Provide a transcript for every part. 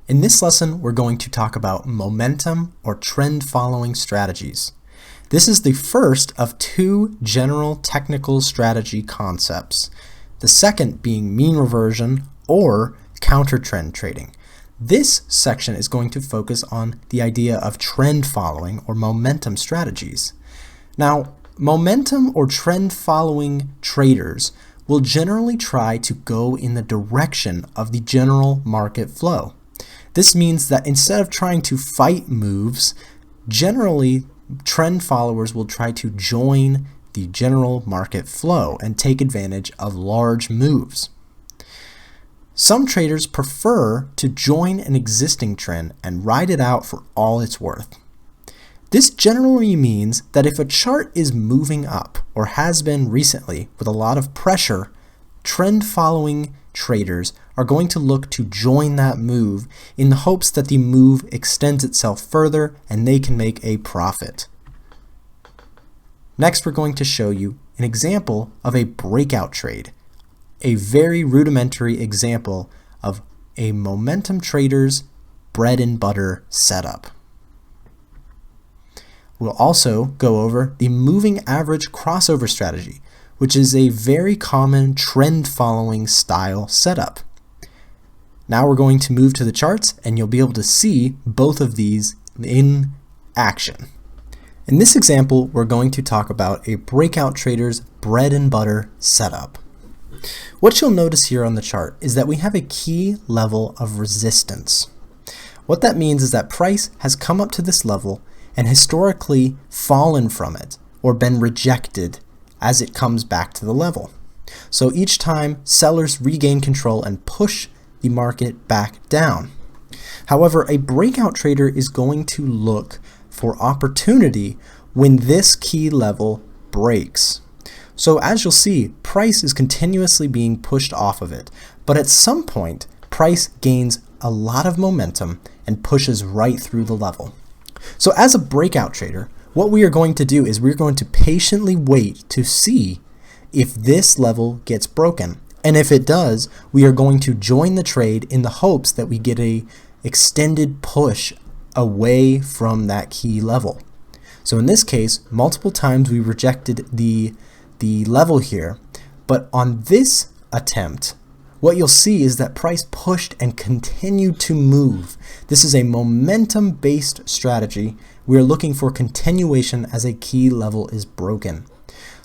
In this lesson, we're going to talk about momentum or trend following strategies. This is the first of two general technical strategy concepts, the second being mean reversion or counter trend trading. This section is going to focus on the idea of trend following or momentum strategies. Now, momentum or trend following traders will generally try to go in the direction of the general market flow. This means that instead of trying to fight moves, generally trend followers will try to join the general market flow and take advantage of large moves. Some traders prefer to join an existing trend and ride it out for all it's worth. This generally means that if a chart is moving up, or has been recently with a lot of pressure, trend following traders are going to look to join that move in the hopes that the move extends itself further and they can make a profit. Next, we're going to show you an example of a breakout trade, a very rudimentary example of a momentum trader's bread and butter setup. We'll also go over the moving average crossover strategy, which is a very common trend following style setup. Now we're going to move to the charts and you'll be able to see both of these in action. In this example, we're going to talk about a breakout trader's bread and butter setup. What you'll notice here on the chart is that we have a key level of resistance. What that means is that price has come up to this level and historically fallen from it or been rejected as it comes back to the level. So each time sellers regain control and push the market back down. However, a breakout trader is going to look for opportunity when this key level breaks. So as you'll see, price is continuously being pushed off of it, but at some point, price gains a lot of momentum and pushes right through the level. So as a breakout trader, what we are going to do is we're going to patiently wait to see if this level gets broken. And if it does, we are going to join the trade in the hopes that we get an extended push away from that key level. So in this case, multiple times we rejected the level here, but on this attempt, what you'll see is that price pushed and continued to move. This is a momentum-based strategy. We are looking for continuation as a key level is broken.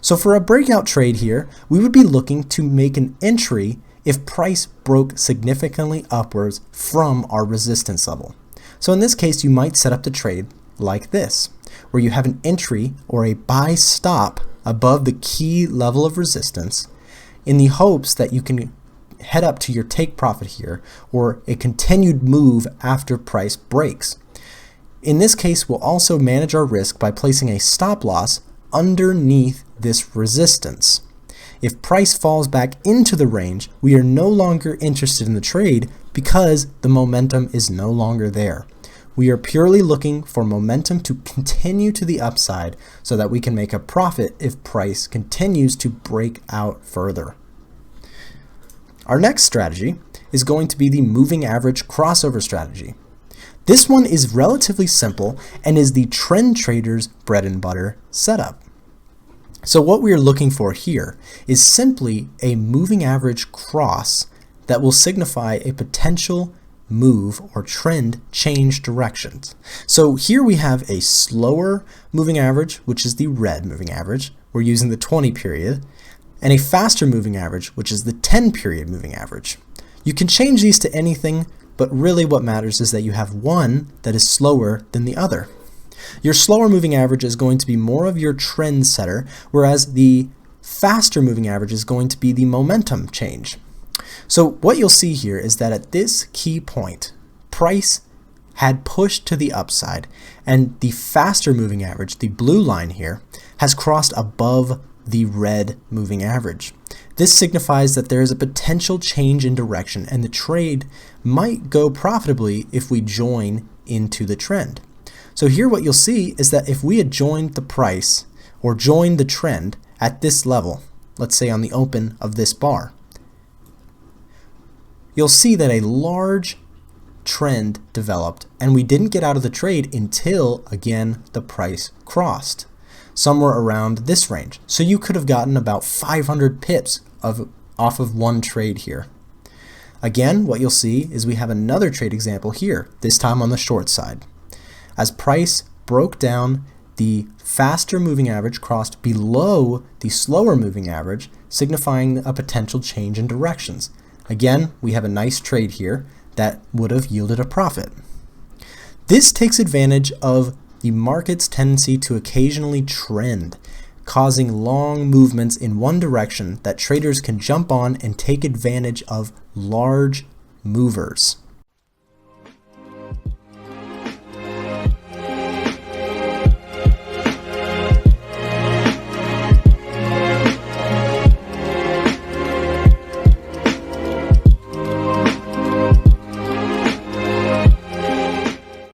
So for a breakout trade here, we would be looking to make an entry if price broke significantly upwards from our resistance level. So in this case, you might set up the trade like this, where you have an entry or a buy stop above the key level of resistance in the hopes that you can head up to your take profit here or a continued move after price breaks. In this case, we'll also manage our risk by placing a stop loss underneath this resistance. If price falls back into the range, we are no longer interested in the trade because the momentum is no longer there. We are purely looking for momentum to continue to the upside so that we can make a profit if price continues to break out further. Our next strategy is going to be the moving average crossover strategy. This one is relatively simple and is the trend trader's bread and butter setup. So what we are looking for here is simply a moving average cross that will signify a potential move or trend change directions. So here we have a slower moving average, which is the red moving average. We're using the 20 period. And a faster moving average, which is the 10 period moving average. You can change these to anything, but really what matters is that you have one that is slower than the other. Your slower moving average is going to be more of your trend setter, whereas the faster moving average is going to be the momentum change. So what you'll see here is that at this key point, price had pushed to the upside, and the faster moving average, the blue line here, has crossed above the red moving average. This signifies that there is a potential change in direction and the trade might go profitably if we join into the trend. So here what you'll see is that if we had joined the price or joined the trend at this level, let's say on the open of this bar, you'll see that a large trend developed, and we didn't get out of the trade until, again, the price crossed somewhere around this range. So you could have gotten about 500 pips off of one trade here. Again, what you'll see is we have another trade example here, this time on the short side. As price broke down, the faster moving average crossed below the slower moving average, signifying a potential change in directions. Again, we have a nice trade here that would have yielded a profit. This takes advantage of the market's tendency to occasionally trend, causing long movements in one direction that traders can jump on and take advantage of large movers.